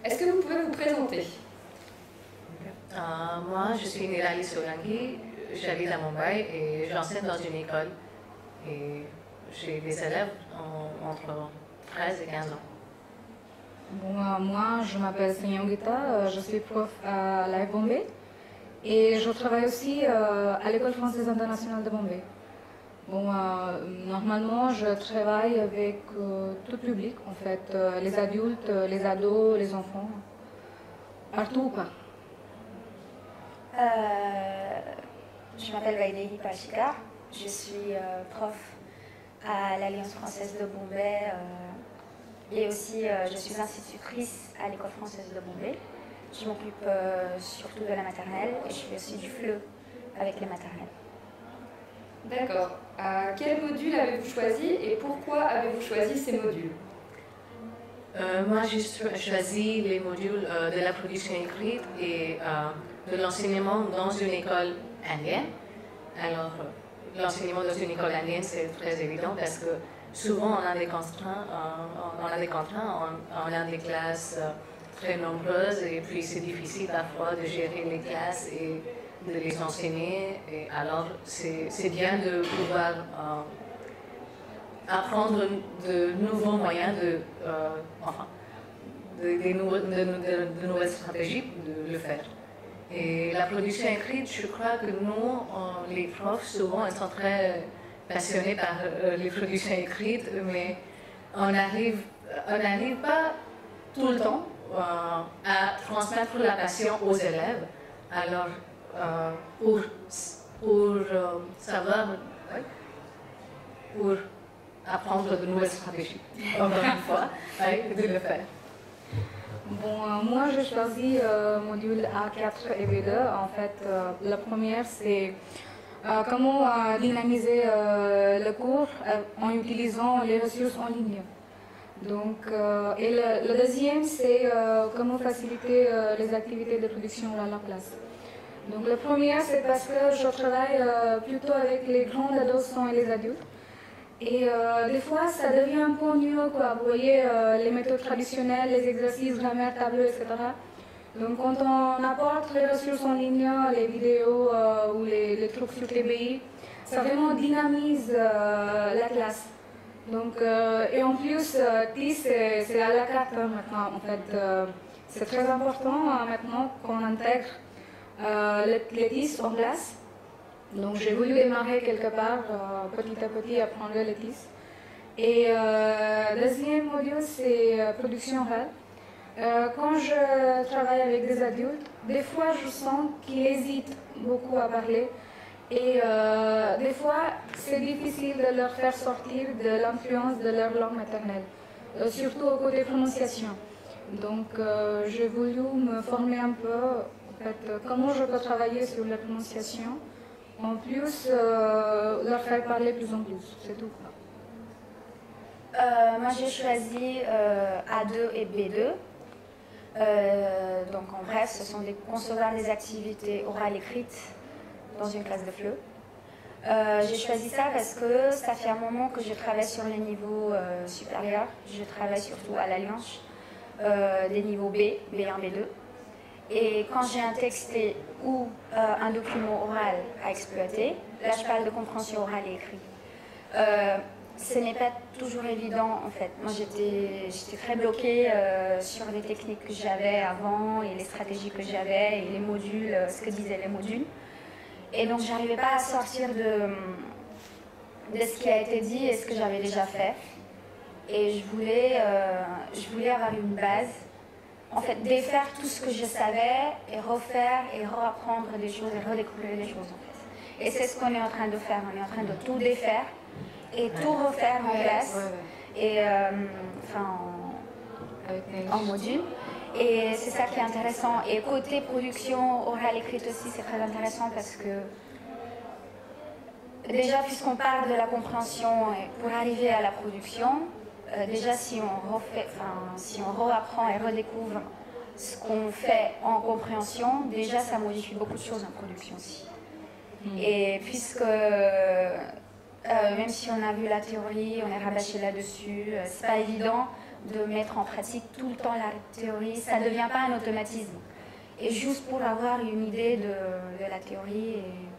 Est-ce que vous pouvez vous présenter? Moi, je suis Nirali Solanki, j'habite à Mumbai et j'enseigne dans une école. Et j'ai des élèves entre 13 et 15 ans. Bon, moi, je m'appelle Senyongita, je suis prof à l'AF Bombay et je travaille aussi à l'École française internationale de Bombay. Bon, normalement, je travaille avec tout public, en fait, les adultes, les ados, les enfants, partout ou pas. Je m'appelle Vaidehi Pachika, je suis prof à l'Alliance française de Bombay et aussi je suis institutrice à l'École française de Bombay. Je m'occupe surtout de la maternelle et je fais aussi du FLE avec les maternelles. D'accord. Quel module avez-vous choisi et pourquoi avez-vous choisi ces modules? Moi, j'ai choisi les modules de la production écrite et de l'enseignement dans une école indienne. Alors, l'enseignement dans une école indienne, c'est très évident parce que souvent on a des contraintes, on a des classes très nombreuses et puis c'est difficile parfois de gérer les classes et de les enseigner. Et alors, c'est bien de pouvoir apprendre de nouveaux moyens de nouvelles stratégies de le faire. Et la production écrite, je crois que nous, les profs, souvent, ils sont très passionnés par les productions écrites, mais on n'arrive pas tout le temps à transmettre la passion aux élèves. Alors, pour savoir, pour apprendre de nouvelles stratégies, encore une fois, de le faire. Bon, moi j'ai choisi module A4 et B2. En fait, la première c'est comment dynamiser le cours en utilisant les ressources en ligne. Donc, et le deuxième c'est comment faciliter les activités de production à la classe. Donc le premier c'est parce que je travaille plutôt avec les grands adolescents et les adultes. Et des fois, ça devient un peu ennuyeux, quoi. Vous voyez, les méthodes traditionnelles, les exercices, grammaire, tableau, etc. Donc, quand on apporte les ressources en ligne, les vidéos ou les trucs sur TBI, ça vraiment dynamise la classe. Donc, et en plus, TIS, c'est à la carte maintenant. En fait, c'est très important maintenant qu'on intègre les TIS en classe. Donc j'ai voulu démarrer quelque part, petit à petit, apprendre les TIS. Et deuxième module, c'est production orale. Quand je travaille avec des adultes, des fois je sens qu'ils hésitent beaucoup à parler. Et des fois, c'est difficile de leur faire sortir de l'influence de leur langue maternelle, surtout au côté prononciation. Donc j'ai voulu me former un peu, en fait, comment je peux travailler sur la prononciation. En plus, leur faire parler plus en plus, c'est tout. Moi j'ai choisi A2 et B2. Donc en bref, ce sont concevoir des activités orales écrites dans une classe de FLE. J'ai choisi ça parce que ça fait un moment que je travaille sur les niveaux supérieurs. Je travaille surtout à l'Alliance, des niveaux B, B1, B2. Et quand j'ai un texte ou un document oral à exploiter, là je parle de compréhension orale et écrite. Ce n'est pas toujours évident en fait. Moi j'étais très bloquée sur les techniques que j'avais avant et les stratégies que j'avais et les modules, ce que disaient les modules. Et donc j'arrivais pas à sortir de ce qui a été dit et ce que j'avais déjà fait. Et je voulais avoir une base. En fait, défaire tout ce que je savais et refaire et reapprendre des choses et redécouvrir des choses en fait. Et c'est ce qu'on est en train de faire. On est en train de tout défaire et tout refaire en classe et en module. Et c'est ça qui est intéressant. Et côté production orale écrite aussi, c'est très intéressant parce que déjà, puisqu'on parle de la compréhension pour arriver à la production, déjà si on reapprend et redécouvre ce qu'on fait en compréhension, déjà ça modifie beaucoup de choses en production aussi. Et puisque même si on a vu la théorie, on est rabâché là-dessus, c'est pas évident de mettre en pratique tout le temps la théorie. Ça ne devient pas un automatisme. Et juste pour avoir une idée de la théorie et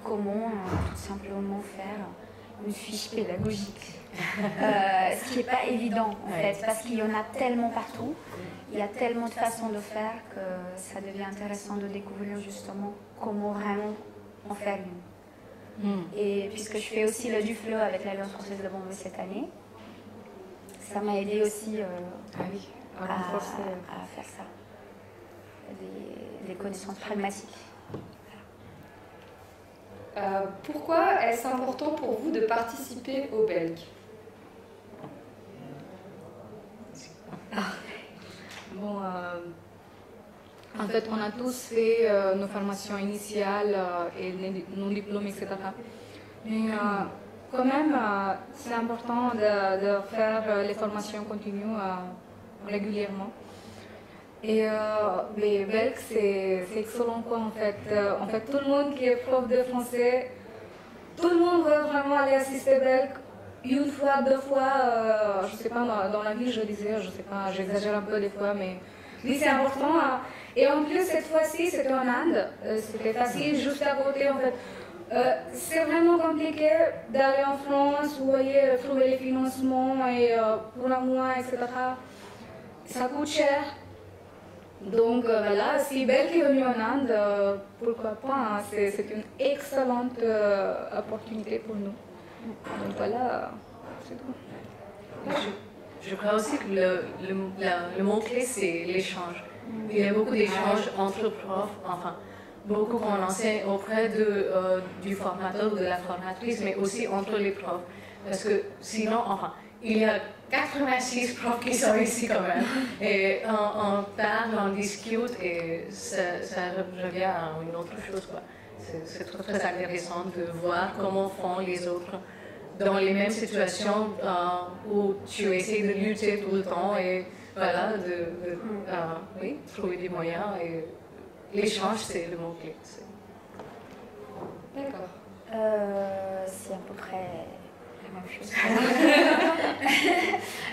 comment tout simplement faire une fiche pédagogique. Ce qui n'est pas évident en fait, parce qu'il y en a tellement partout, il y a tellement de façons de faire que ça devient intéressant de découvrir justement comment vraiment en faire une. Et puisque je fais aussi le Duflo avec l'Alliance française de Bombay cette année, ça m'a aidé aussi à faire ça, des connaissances pragmatiques. Pourquoi est-ce important pour vous de participer au BELC? Bon, en fait, on a tous fait nos formations initiales et nos diplômes, etc. Mais quand même, c'est important de faire les formations continues régulièrement. Et les BELC, c'est excellent quoi en fait. En fait, tout le monde qui est prof de français, tout le monde veut vraiment aller assister BELC une fois, deux fois, je sais pas, dans la vie je disais, je sais pas, j'exagère un peu des fois, mais oui c'est important. Et en plus cette fois-ci c'était en Inde, c'était facile, juste à côté en fait. C'est vraiment compliqué d'aller en France, vous voyez, trouver les financements et pour un mois, etc. Ça coûte cher. Donc voilà, si BELC est venu en Inde, pourquoi pas, hein, c'est une excellente opportunité pour nous. Donc voilà, c'est tout. Je crois aussi que le mot-clé, c'est l'échange. Il y a beaucoup d'échanges entre profs, enfin, beaucoup qu'on enseigne auprès du formateur ou de la formatrice, mais aussi entre les profs. Parce que sinon, enfin, il y a 86 profs qui sont ici quand même. Et on parle, on discute et ça revient à une autre chose, quoi. C'est très, très intéressant de voir comment font les autres dans les mêmes situations où tu essaies de lutter tout le temps et voilà, oui, trouver des moyens. Et l'échange, c'est le mot-clé. D'accord. C'est à peu près la même chose.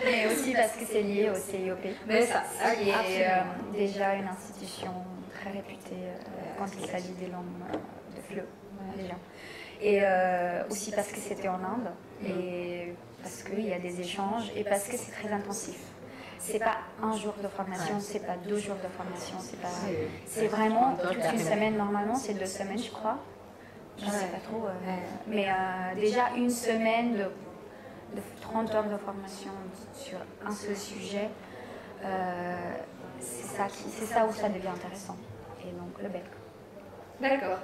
Mais aussi parce que c'est lié au CIOP. Mais ça, qui est déjà une institution très réputée quand il s'agit des langues de FLE, déjà. Et aussi parce que c'était en Inde, et parce qu'il y a des échanges, et parce que c'est très intensif. C'est pas un jour de formation, c'est pas 2 jours de formation, c'est vraiment toute une semaine. Normalement, c'est 2 semaines, je crois. Je ne sais pas trop. Mais déjà, une semaine de 30 heures de formation sur un seul sujet, c'est ça où ça devient intéressant. Et donc, le BELC. D'accord.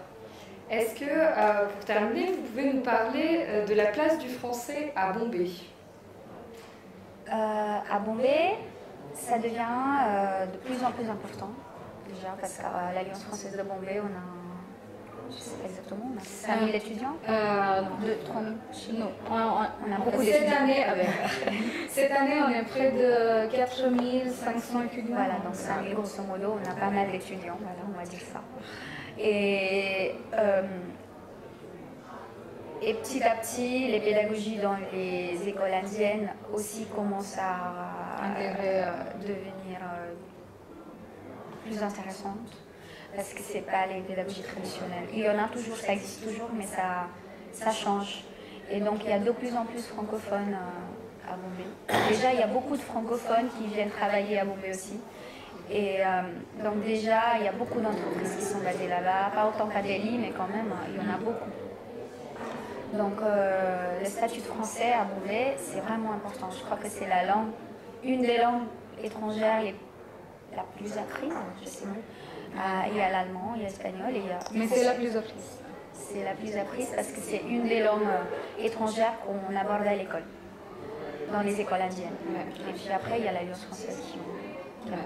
Est-ce que, pour terminer, vous pouvez nous parler de la place du français à Bombay? À Bombay, ça devient de plus en plus important, déjà, parce qu'à l'Alliance française de Bombay, on a, je ne sais pas exactement, on a 5000 étudiants. Non. 3000. Non, On a beaucoup d'étudiants. Cette année, on est près de 4500 étudiants. Voilà, donc 5000 grosso modo, on a pas mal d'étudiants, voilà, on va dire ça. Et petit à petit, les pédagogies dans les écoles indiennes aussi commencent à devenir plus intéressantes, parce que ce n'est pas les pédagogies traditionnelles. Il y en a toujours, ça existe toujours, mais ça change. Et donc il y a de plus en plus de francophones à Bombay. Déjà, il y a beaucoup de francophones qui viennent travailler à Bombay aussi. Et donc déjà, il y a beaucoup d'entreprises qui sont basées là-bas, pas autant qu'à Delhi, mais quand même, il y en a beaucoup. Donc le statut de français à Bombay, c'est vraiment important. Je crois que c'est la langue, une des langues étrangères la plus apprise, je sais plus. Il y a l'allemand, il y a l'espagnol et il y a... Mais c'est la plus apprise. C'est la plus apprise parce que c'est une des langues étrangères qu'on aborde à l'école, dans les écoles indiennes. Et puis après, il y a l'Alliance française qui ont...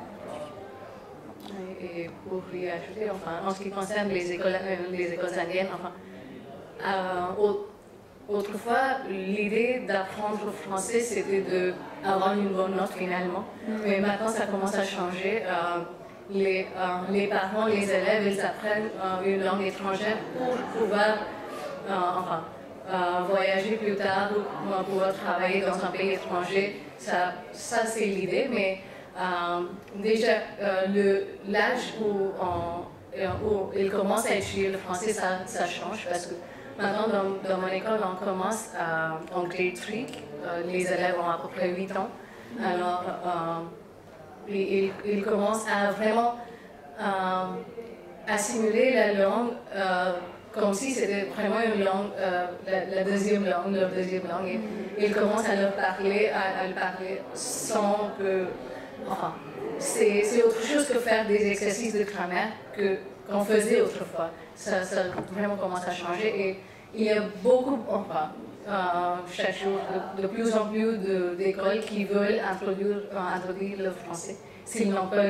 Et pour y ajouter, enfin, en ce qui concerne les écoles indiennes, enfin, autrefois, l'idée d'apprendre le français, c'était d'avoir une bonne note finalement. Mais maintenant, ça commence à changer. Les parents, les élèves, ils apprennent une langue étrangère pour pouvoir voyager plus tard, ou pouvoir travailler dans un pays étranger Ça c'est l'idée, mais déjà l'âge où ils commencent à étudier le français, ça change parce que maintenant dans mon école, on commence en grade 3, les élèves ont à peu près 8 ans. Alors, ils commencent à vraiment assimiler la langue comme si c'était vraiment une langue, la deuxième langue, leur deuxième langue. Et ils commencent à leur parler, à le parler sans que... Enfin, c'est autre chose que faire des exercices de grammaire qu'on faisait autrefois. Ça vraiment commence à changer et il y a beaucoup, enfin, chaque jour, de plus en plus d'écoles qui veulent introduire le français. S'ils n'ont pas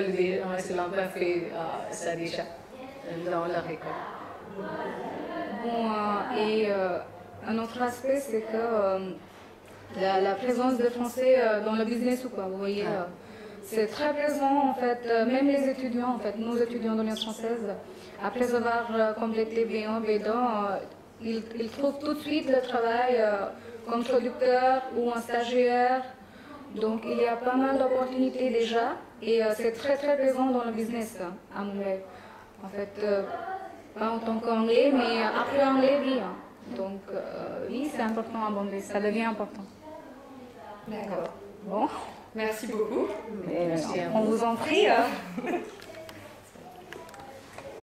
fait ça déjà dans leur école. Bon, et un autre aspect, c'est que la présence de français dans le business ou quoi, vous voyez, c'est très présent en fait, même les étudiants, en fait, nos étudiants d'Alliance française, après avoir complété B1, B2, ils trouvent tout de suite le travail comme traducteur ou un stagiaire. Donc il y a pas mal d'opportunités déjà et c'est très très présent dans le business anglais. En fait, pas en tant qu'anglais, mais après anglais, oui. Donc oui, c'est important à Bombay, ça devient important. D'accord. Bon. Merci beaucoup. On vous en prie.